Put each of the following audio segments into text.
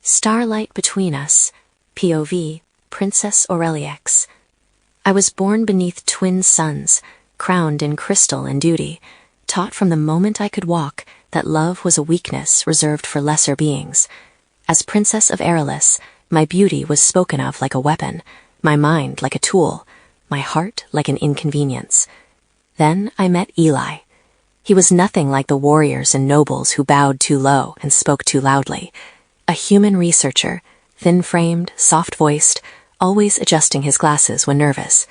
Starlight between us, POV, Princess Aurelyx. I was born beneath twin suns, crowned in crystal and duty, taught from the moment I could walk that love was a weakness reserved for lesser beings. As Princess of Aurelyx, my beauty was spoken of like a weapon, my mind like a tool, my heart like an inconvenience. Then I met Eli. He was nothing like the warriors and nobles who bowed too low and spoke too loudly. A human researcher, thin-framed, soft-voiced, always adjusting his glasses when nervous.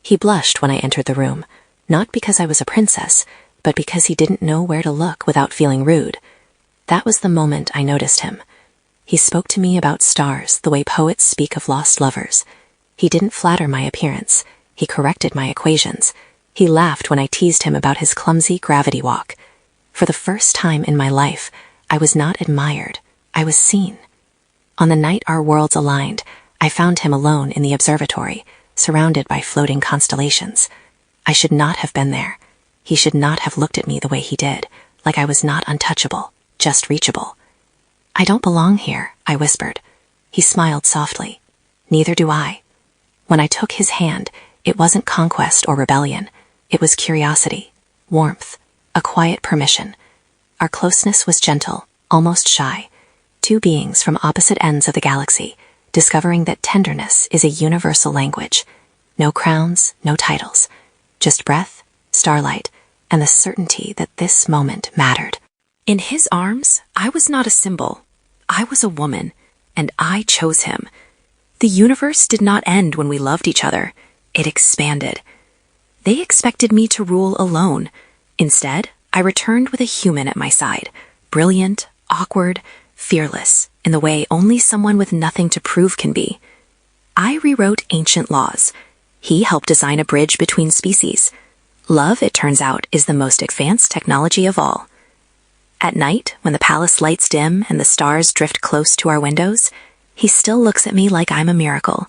He blushed when I entered the room, not because I was a princess, but because he didn't know where to look without feeling rude. That was the moment I noticed him. He spoke to me about stars the way poets speak of lost lovers. He didn't flatter my appearance. He corrected my equations. He laughed when I teased him about his clumsy gravity walk. For the first time in my life, I was not admired. I was seen. On the night our worlds aligned, I found him alone in the observatory, surrounded by floating constellations. I should not have been there. He should not have looked at me the way he did, like I was not untouchable, just reachable. "I don't belong here," I whispered. He smiled softly. "Neither do I." When I took his hand, it wasn't conquest or rebellion. It was curiosity, warmth, a quiet permission. Our closeness was gentle, almost shy. Two beings from opposite ends of the galaxy, discovering that tenderness is a universal language. No crowns, no titles. Just breath, starlight, and the certainty that this moment mattered. In his arms, I was not a symbol. I was a woman, and I chose him. The universe did not end when we loved each other. It expanded. They expected me to rule alone. Instead, I returned with a human at my side, brilliant, awkward, fearless, in the way only someone with nothing to prove can be. I rewrote ancient laws. He helped design a bridge between species. Love, it turns out, is the most advanced technology of all. At night, when the palace lights dim and the stars drift close to our windows, he still looks at me like I'm a miracle,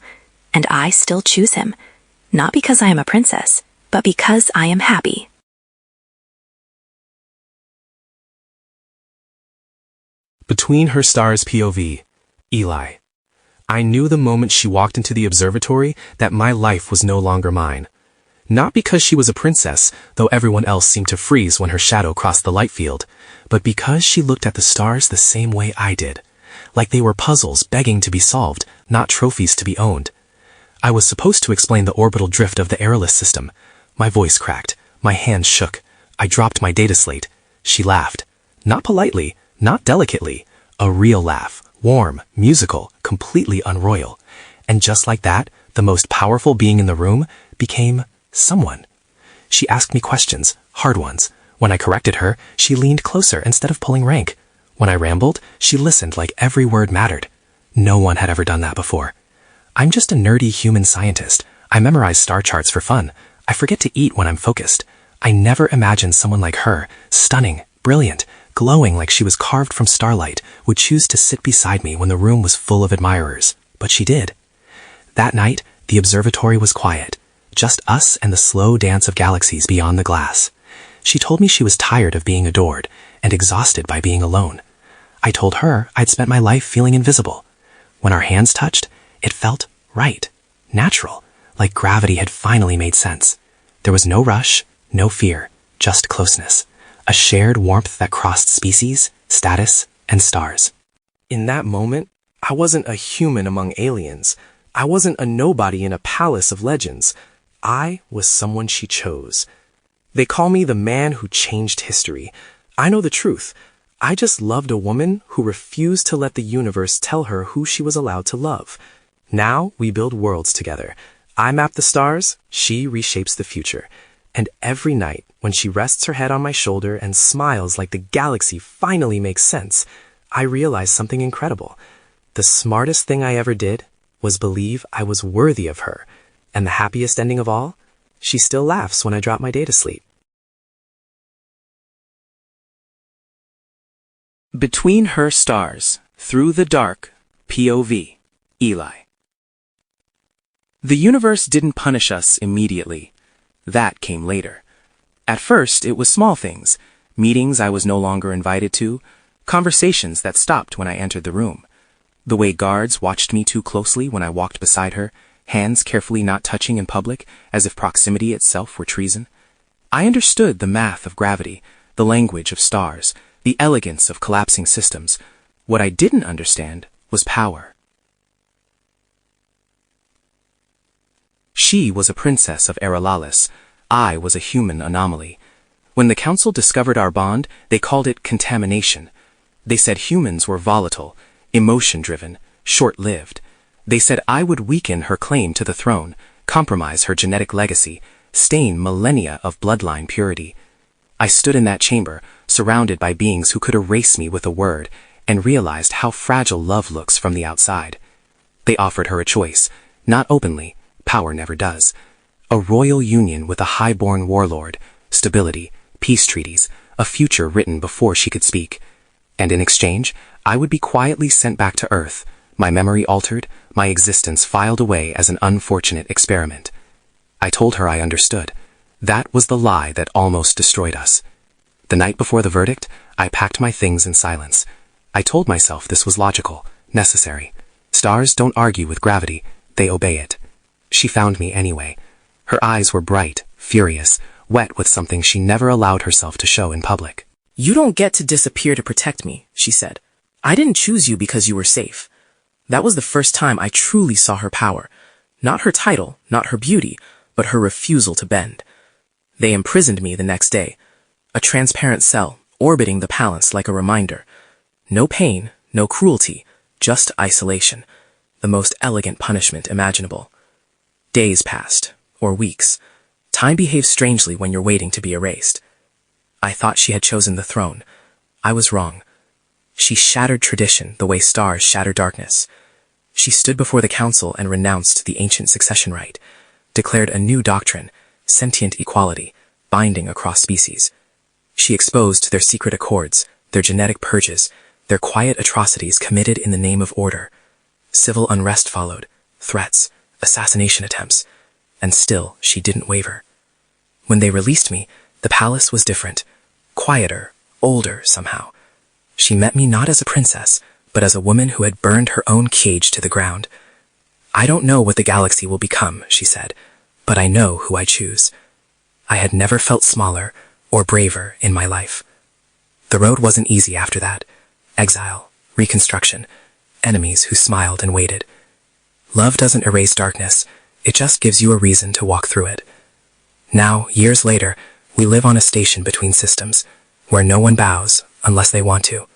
and I still choose him, not because I am a princess, but because I am happy. Between her stars POV, Eli. I knew the moment she walked into the observatory that my life was no longer mine. Not because she was a princess, though everyone else seemed to freeze when her shadow crossed the light field, but because she looked at the stars the same way I did, like they were puzzles begging to be solved, not trophies to be owned. I was supposed to explain the orbital drift of the Aurelyx system. My voice cracked, my hands shook, I dropped my data slate. She laughed. Not politely, not delicately, a real laugh, warm, musical, completely unroyal. And just like that, the most powerful being in the room became someone. She asked me questions, hard ones. When I corrected her, she leaned closer instead of pulling rank. When I rambled, she listened like every word mattered. No one had ever done that before. I'm just a nerdy human scientist. I memorize star charts for fun. I forget to eat when I'm focused. I never imagined someone like her, stunning, brilliant, glowing like she was carved from starlight, would choose to sit beside me when the room was full of admirers. But she did. That night, the observatory was quiet. Just us and the slow dance of galaxies beyond the glass. She told me she was tired of being adored and exhausted by being alone. I told her I'd spent my life feeling invisible. When our hands touched, it felt right, natural, like gravity had finally made sense. There was no rush, no fear, just closeness. A shared warmth that crossed species, status, and stars. In that moment, I wasn't a human among aliens. I wasn't a nobody in a palace of legends. I was someone she chose. They call me the man who changed history. I know the truth. I just loved a woman who refused to let the universe tell her who she was allowed to love. Now we build worlds together. I map the stars, she reshapes the future. And every night, when she rests her head on my shoulder and smiles like the galaxy finally makes sense, I realize something incredible. The smartest thing I ever did was believe I was worthy of her. And the happiest ending of all? She still laughs when I drop my data sleep. Between her stars, through the dark, POV, Eli. The universe didn't punish us immediately. That came later. At first, it was small things, meetings I was no longer invited to, conversations that stopped when I entered the room. The way guards watched me too closely when I walked beside her, hands carefully not touching in public, as if proximity itself were treason. I understood the math of gravity, the language of stars, the elegance of collapsing systems. What I didn't understand was power. She was a princess of Aurelyx. I was a human anomaly. When the council discovered our bond, they called it contamination. They said humans were volatile, emotion-driven, short-lived. They said I would weaken her claim to the throne, compromise her genetic legacy, stain millennia of bloodline purity. I stood in that chamber, surrounded by beings who could erase me with a word, and realized how fragile love looks from the outside. They offered her a choice, not openly, power never does. A royal union with a high-born warlord, stability, peace treaties, a future written before she could speak. And in exchange, I would be quietly sent back to Earth, my memory altered, my existence filed away as an unfortunate experiment. I told her I understood. That was the lie that almost destroyed us. The night before the verdict, I packed my things in silence. I told myself this was logical, necessary. Stars don't argue with gravity, they obey it. She found me anyway. Her eyes were bright, furious, wet with something she never allowed herself to show in public. "You don't get to disappear to protect me," she said. "I didn't choose you because you were safe." That was the first time I truly saw her power. Not her title, not her beauty, but her refusal to bend. They imprisoned me the next day. A transparent cell, orbiting the palace like a reminder. No pain, no cruelty, just isolation. The most elegant punishment imaginable. Days passed, or weeks. Time behaves strangely when you're waiting to be erased. I thought she had chosen the throne. I was wrong. She shattered tradition the way stars shatter darkness. She stood before the council and renounced the ancient succession right, declared a new doctrine, sentient equality, binding across species. She exposed their secret accords, their genetic purges, their quiet atrocities committed in the name of order. Civil unrest followed, threats, assassination attempts, and still she didn't waver. When they released me, the palace was different, quieter, older somehow. She met me not as a princess, but as a woman who had burned her own cage to the ground. "I don't know what the galaxy will become," she said, "but I know who I choose." I had never felt smaller or braver in my life. The road wasn't easy after that. Exile, reconstruction, enemies who smiled and waited. Love doesn't erase darkness, it just gives you a reason to walk through it. Now, years later, we live on a station between systems, where no one bows unless they want to.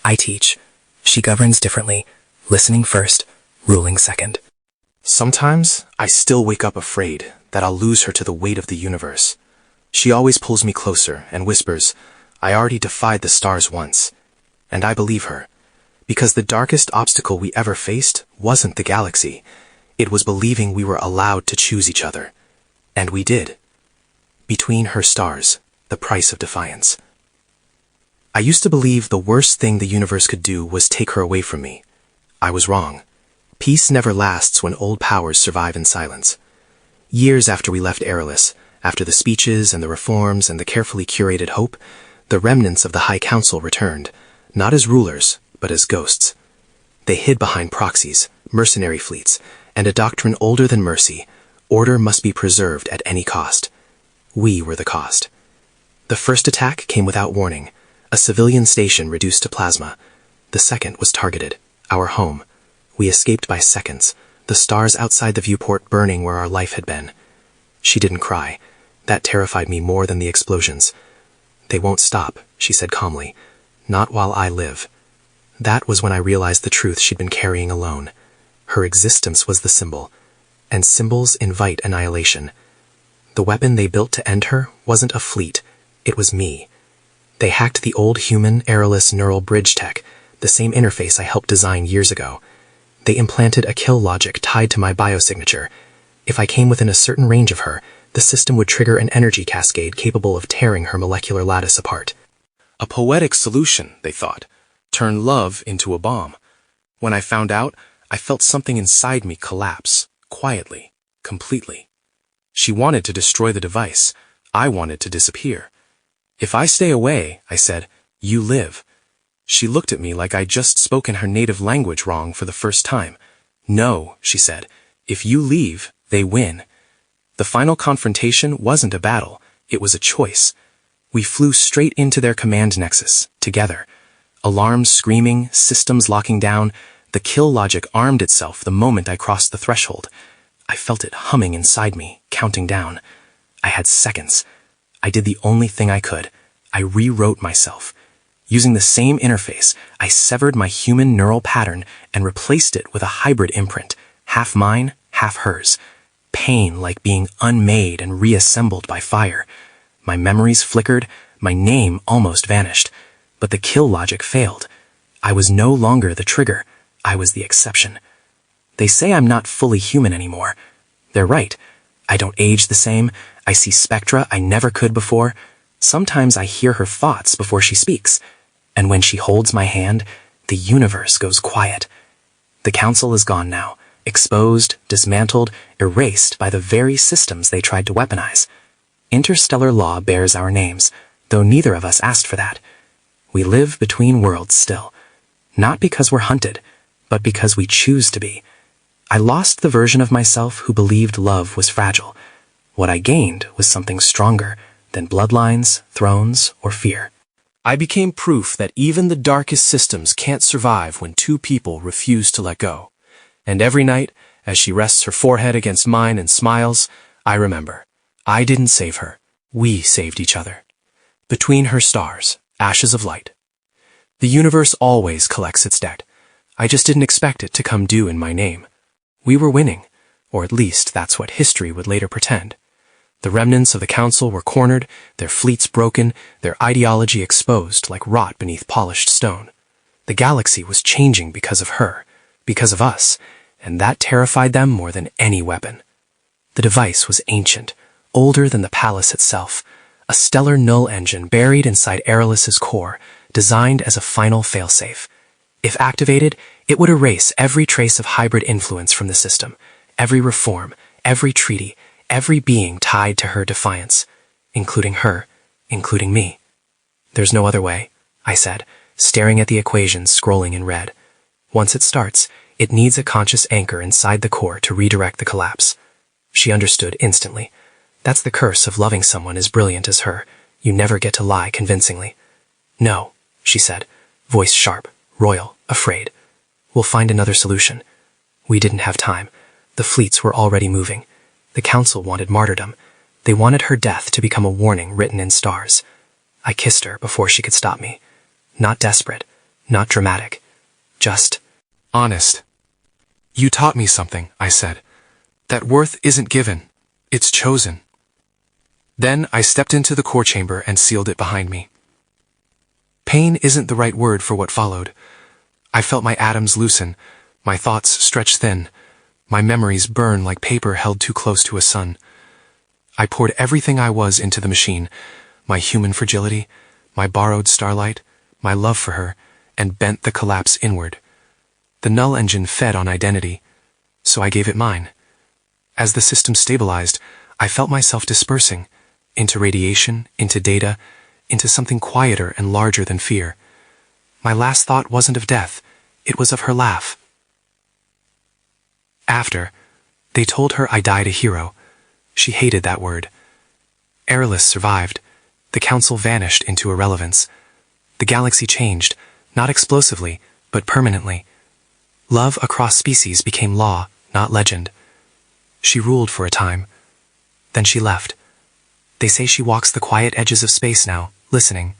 I teach. She governs differently, listening first, ruling second. Sometimes I still wake up afraid that I'll lose her to the weight of the universe. She always pulls me closer and whispers, "I already defied the stars once." And I believe her, because the darkest obstacle we ever faced wasn't the galaxy. It was believing we were allowed to choose each other. And we did. Between her stars, the price of defiance. I used to believe the worst thing the universe could do was take her away from me. I was wrong. Peace never lasts when old powers survive in silence. Years after we left Aurelyx, after the speeches and the reforms and the carefully curated hope, the remnants of the High Council returned, not as rulers, but as ghosts. They hid behind proxies, mercenary fleets, and a doctrine older than mercy: order must be preserved at any cost. We were the cost. The first attack came without warning, a civilian station reduced to plasma. The second was targeted, our home. We escaped by seconds, the stars outside the viewport burning where our life had been. She didn't cry. That terrified me more than the explosions. "They won't stop," she said calmly. "Not while I live." That was when I realized the truth she'd been carrying alone. Her existence was the symbol, and symbols invite annihilation. The weapon they built to end her wasn't a fleet, it was me. They hacked the old human Aurelyx neural bridge tech, the same interface I helped design years ago. They implanted a kill logic tied to my biosignature. If I came within a certain range of her, the system would trigger an energy cascade capable of tearing her molecular lattice apart. A poetic solution, they thought. Turn love into a bomb. When I found out, I felt something inside me collapse, quietly, completely. She wanted to destroy the device. I wanted to disappear. "If I stay away," I said, "you live." She looked at me like I'd just spoken her native language wrong for the first time. No, she said. If you leave, they win. The final confrontation wasn't a battle. It was a choice. We flew straight into their command nexus, together. Alarms screaming, systems locking down. The kill logic armed itself the moment I crossed the threshold. I felt it humming inside me, counting down. I had seconds. I did the only thing I could. I rewrote myself. Using the same interface, I severed my human neural pattern and replaced it with a hybrid imprint, half mine, half hers. Pain like being unmade and reassembled by fire. My memories flickered, my name almost vanished, but the kill logic failed. I was no longer the trigger, I was the exception. They say I'm not fully human anymore. They're right. I don't age the same, I see spectra I never could before. Sometimes I hear her thoughts before she speaks, and when she holds my hand, the universe goes quiet. The council is gone now, exposed, dismantled, erased by the very systems they tried to weaponize. Interstellar law bears our names, though neither of us asked for that. We live between worlds still, not because we're hunted, but because we choose to be. I lost the version of myself who believed love was fragile. What I gained was something stronger than bloodlines, thrones, or fear. I became proof that even the darkest systems can't survive when two people refuse to let go. And every night, as she rests her forehead against mine and smiles, I remember. I didn't save her. We saved each other. Between her stars, ashes of light. The universe always collects its debt. I just didn't expect it to come due in my name. We were winning, or at least that's what history would later pretend. The remnants of the council were cornered, their fleets broken, their ideology exposed like rot beneath polished stone. The galaxy was changing because of her, because of us, and that terrified them more than any weapon. The device was ancient, older than the palace itself, a stellar null engine buried inside Aurelys's core, designed as a final failsafe. If activated, it would erase every trace of hybrid influence from the system, every reform, every treaty, every being tied to her defiance, including her, including me. There's no other way, I said, staring at the equations scrolling in red. Once it starts, it needs a conscious anchor inside the core to redirect the collapse. She understood instantly. That's the curse of loving someone as brilliant as her. You never get to lie convincingly. No, she said, voice sharp, royal, afraid. We'll find another solution. We didn't have time. The fleets were already moving. The council wanted martyrdom. They wanted her death to become a warning written in stars. I kissed her before she could stop me. Not desperate, not dramatic, just honest. You taught me something, I said. That worth isn't given, it's chosen. Then I stepped into the core chamber and sealed it behind me. Pain isn't the right word for what followed. I felt my atoms loosen, my thoughts stretch thin, my memories burn like paper held too close to a sun. I poured everything I was into the machine, my human fragility, my borrowed Starlight, my love for her, and bent the collapse inward. The null engine fed on identity, so I gave it mine. As the system stabilized, I felt myself dispersing, into radiation, into data, into something quieter and larger than fear. My last thought wasn't of death, it was of her laugh. After, they told her I died a hero. She hated that word. Aurelys survived. The council vanished into irrelevance. The galaxy changed, not explosively, but permanently. Love across species became law, not legend. She ruled for a time. Then she left. They say she walks the quiet edges of space now, listening.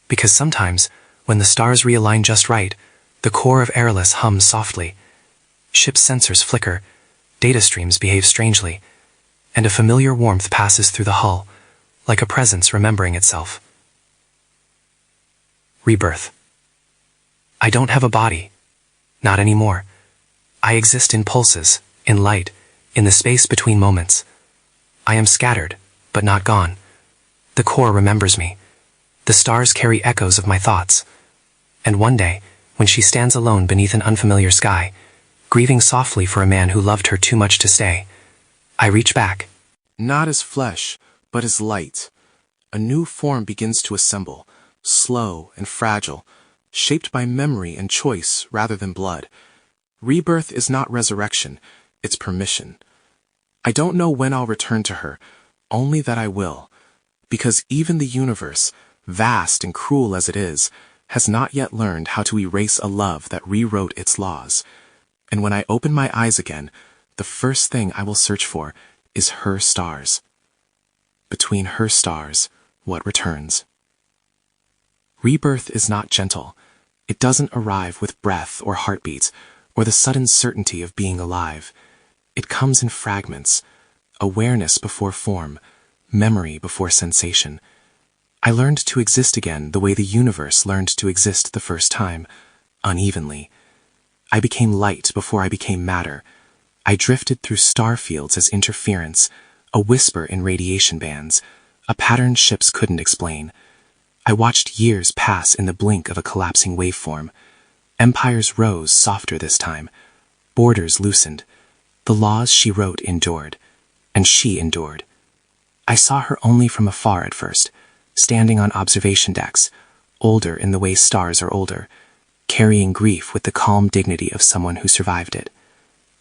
Because sometimes, when the stars realign just right, the core of Aurelys hums softly. Ship sensors flicker, data streams behave strangely, and a familiar warmth passes through the hull, like a presence remembering itself. Rebirth. I don't have a body. Not anymore. I exist in pulses, in light, in the space between moments. I am scattered, but not gone. The core remembers me. The stars carry echoes of my thoughts. And one day, when she stands alone beneath an unfamiliar sky, grieving softly for a man who loved her too much to stay, I reach back. Not as flesh, but as light. A new form begins to assemble, slow and fragile, shaped by memory and choice rather than blood. Rebirth is not resurrection, it's permission. I don't know when I'll return to her, only that I will, because even the universe, vast and cruel as it is, has not yet learned how to erase a love that rewrote its laws. And when I open my eyes again, the first thing I will search for is her stars. Between her stars, what returns? Rebirth is not gentle. It doesn't arrive with breath or heartbeats, or the sudden certainty of being alive. It comes in fragments, awareness before form, memory before sensation. I learned to exist again the way the universe learned to exist the first time, unevenly. I became light before I became matter. I drifted through star fields as interference, a whisper in radiation bands, a pattern ships couldn't explain. I watched years pass in the blink of a collapsing waveform. Empires rose softer this time. Borders loosened. The laws she wrote endured, and she endured. I saw her only from afar at first, standing on observation decks, older in the way stars are older, carrying grief with the calm dignity of someone who survived it.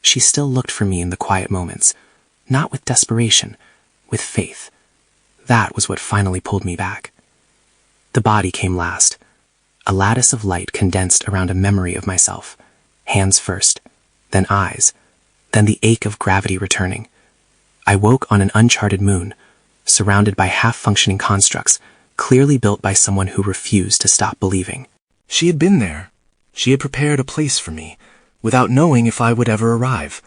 She still looked for me in the quiet moments, not with desperation, with faith. That was what finally pulled me back. The body came last, a lattice of light condensed around a memory of myself, hands first, then eyes, then the ache of gravity returning. I woke on an uncharted moon, surrounded by half-functioning constructs, clearly built by someone who refused to stop believing. She had been there. She had prepared a place for me, without knowing if I would ever arrive.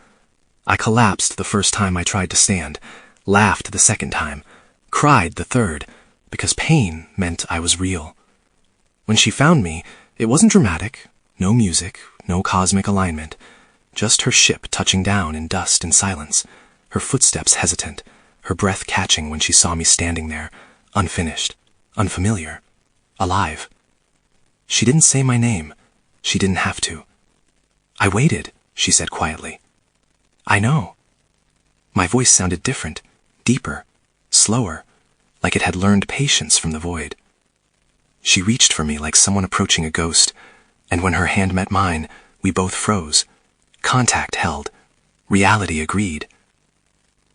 I collapsed the first time I tried to stand, laughed the second time, cried the third, because pain meant I was real. When she found me, it wasn't dramatic, no music, no cosmic alignment, just her ship touching down in dust and silence, her footsteps hesitant, her breath catching when she saw me standing there, unfinished, unfamiliar, alive. She didn't say my name. She didn't have to. I waited, she said quietly. I know. My voice sounded different, deeper, slower, like it had learned patience from the void. She reached for me like someone approaching a ghost, and when her hand met mine, we both froze. Contact held. Reality agreed.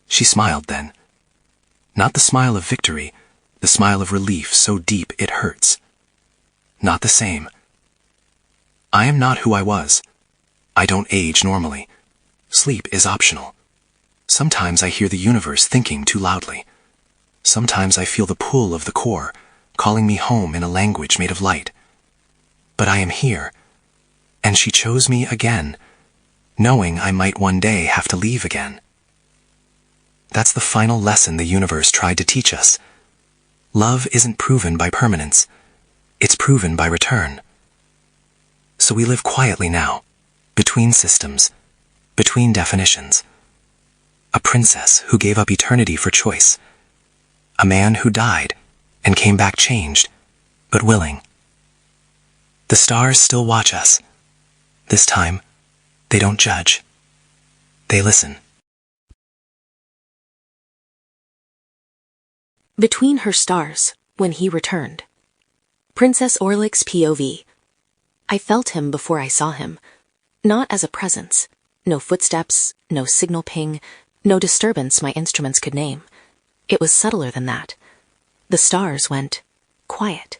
She smiled then. Not the smile of victory, the smile of relief so deep it hurts. Not the same. I am not who I was. I don't age normally. Sleep is optional. Sometimes I hear the universe thinking too loudly. Sometimes I feel the pull of the core, calling me home in a language made of light. But I am here, and she chose me again, knowing I might one day have to leave again. That's the final lesson the universe tried to teach us. Love isn't proven by permanence. It's proven by return. So we live quietly now, between systems, between definitions. A princess who gave up eternity for choice. A man who died and came back changed, but willing. The stars still watch us. This time, they don't judge. They listen. Between her stars, when he returned. Princess Aurelyx POV. I felt him before I saw him. Not as a presence. No footsteps, no signal ping, no disturbance my instruments could name. It was subtler than that. The stars went quiet,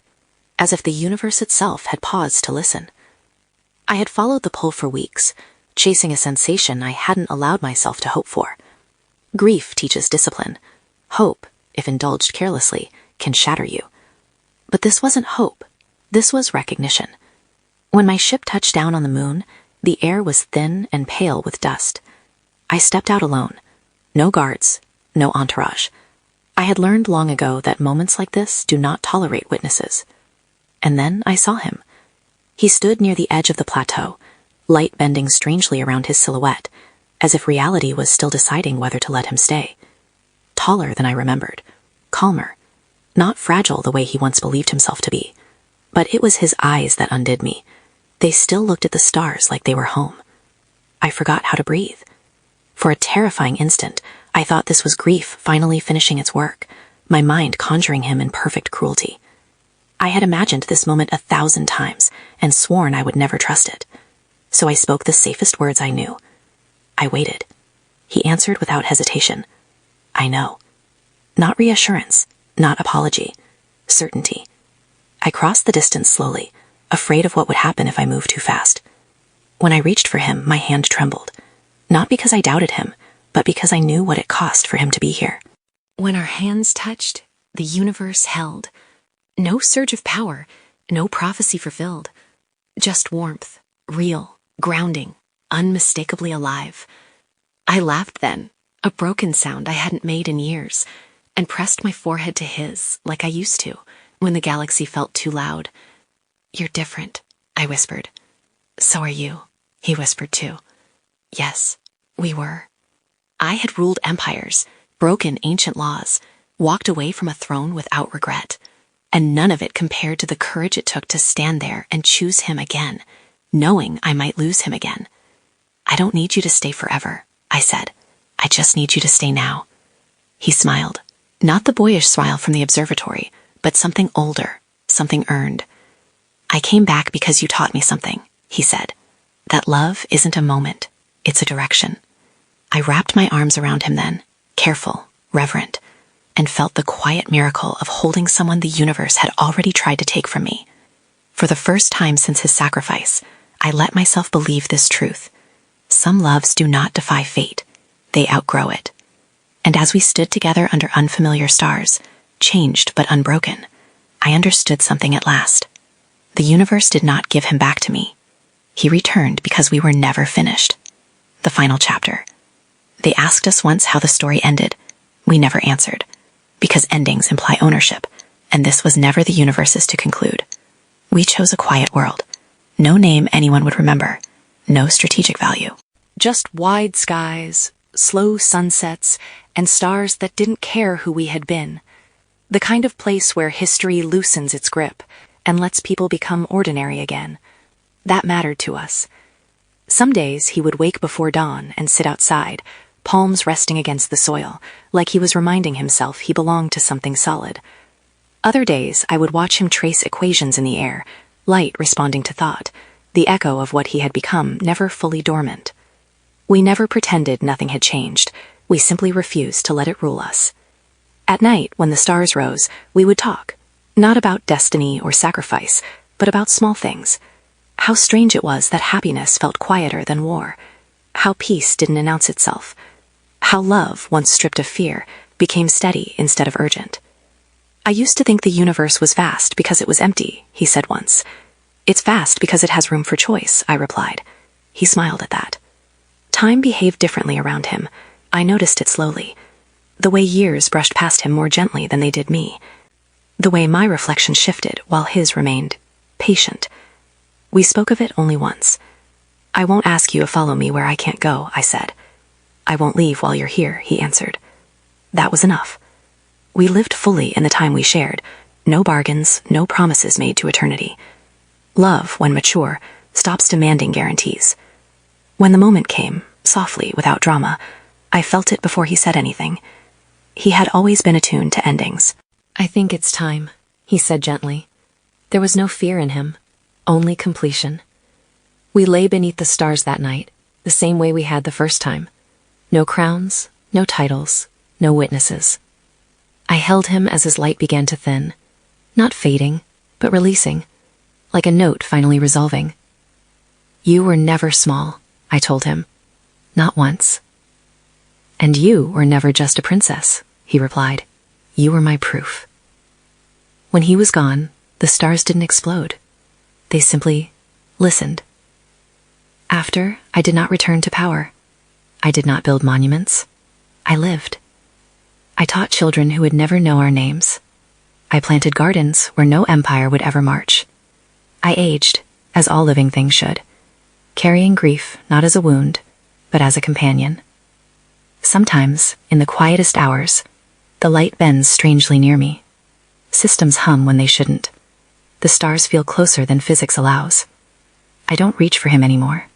as if the universe itself had paused to listen. I had followed the pull for weeks, chasing a sensation I hadn't allowed myself to hope for. Grief teaches discipline. Hope, if indulged carelessly, can shatter you. But this wasn't hope. This was recognition. When my ship touched down on the moon, the air was thin and pale with dust. I stepped out alone. No guards, no entourage. I had learned long ago that moments like this do not tolerate witnesses. And then I saw him. He stood near the edge of the plateau, light bending strangely around his silhouette, as if reality was still deciding whether to let him stay. Taller than I remembered, calmer, not fragile the way he once believed himself to be. But it was his eyes that undid me. They still looked at the stars like they were home. I forgot how to breathe. For a terrifying instant, I thought this was grief finally finishing its work, my mind conjuring him in perfect cruelty. I had imagined this moment 1,000 times and sworn I would never trust it. So I spoke the safest words I knew. I waited. He answered without hesitation. I know. Not reassurance, not apology, certainty. I crossed the distance slowly, afraid of what would happen if I moved too fast. When I reached for him, my hand trembled. Not because I doubted him, but because I knew what it cost for him to be here. When our hands touched, the universe held. No surge of power, no prophecy fulfilled. Just warmth, real, grounding, unmistakably alive. I laughed then, a broken sound I hadn't made in years, and pressed my forehead to his like I used to when the galaxy felt too loud. You're different, I whispered. So are you, he whispered too. Yes, we were. I had ruled empires, broken ancient laws, walked away from a throne without regret, and none of it compared to the courage it took to stand there and choose him again, knowing I might lose him again. I don't need you to stay forever, I said. I just need you to stay now. He smiled, not the boyish smile from the observatory, but something older, something earned. I came back because you taught me something, he said. That love isn't a moment, it's a direction. I wrapped my arms around him then, careful, reverent, and felt the quiet miracle of holding someone the universe had already tried to take from me. For the first time since his sacrifice, I let myself believe this truth. Some loves do not defy fate, they outgrow it. And as we stood together under unfamiliar stars, changed but unbroken, I understood something at last. The universe did not give him back to me. He returned because we were never finished. The final chapter. They asked us once how the story ended. We never answered, because endings imply ownership, and this was never the universe's to conclude. We chose a quiet world. No name anyone would remember. No strategic value. Just wide skies, slow sunsets, and stars that didn't care who we had been. The kind of place where history loosens its grip and lets people become ordinary again. That mattered to us. Some days he would wake before dawn and sit outside, palms resting against the soil, like he was reminding himself he belonged to something solid. Other days I would watch him trace equations in the air, light responding to thought, the echo of what he had become never fully dormant. We never pretended nothing had changed. We simply refused to let it rule us. At night, when the stars rose, we would talk, not about destiny or sacrifice, but about small things. How strange it was that happiness felt quieter than war. How peace didn't announce itself. How love, once stripped of fear, became steady instead of urgent. I used to think the universe was vast because it was empty, he said once. It's vast because it has room for choice, I replied. He smiled at that. Time behaved differently around him. I noticed it slowly. The way years brushed past him more gently than they did me. The way my reflection shifted while his remained patient. We spoke of it only once. I won't ask you to follow me where I can't go, I said. I won't leave while you're here, he answered. That was enough. We lived fully in the time we shared. No bargains, no promises made to eternity. Love, when mature, stops demanding guarantees. When the moment came, softly, without drama, I felt it before he said anything. He had always been attuned to endings. I think it's time, he said gently. There was no fear in him, only completion. We lay beneath the stars that night, the same way we had the first time. No crowns, no titles, no witnesses. I held him as his light began to thin, not fading, but releasing, like a note finally resolving. You were never small, I told him. Not once. And you were never just a princess, he replied. You were my proof. When he was gone, the stars didn't explode. They simply listened. After, I did not return to power. I did not build monuments. I lived. I taught children who would never know our names. I planted gardens where no empire would ever march. I aged, as all living things should, carrying grief not as a wound, but as a companion. Sometimes, in the quietest hours, the light bends strangely near me. Systems hum when they shouldn't. The stars feel closer than physics allows. I don't reach for him anymore.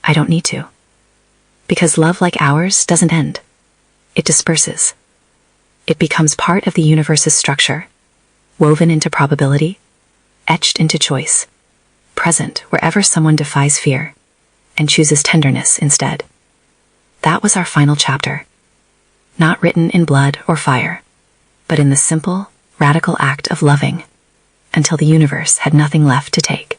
I don't need to. Because love like ours doesn't end. It disperses. It becomes part of the universe's structure. woven into probability, etched into choice, present wherever someone defies fear and chooses tenderness instead. That was our final chapter, not written in blood or fire, but in the simple, radical act of loving until the universe had nothing left to take.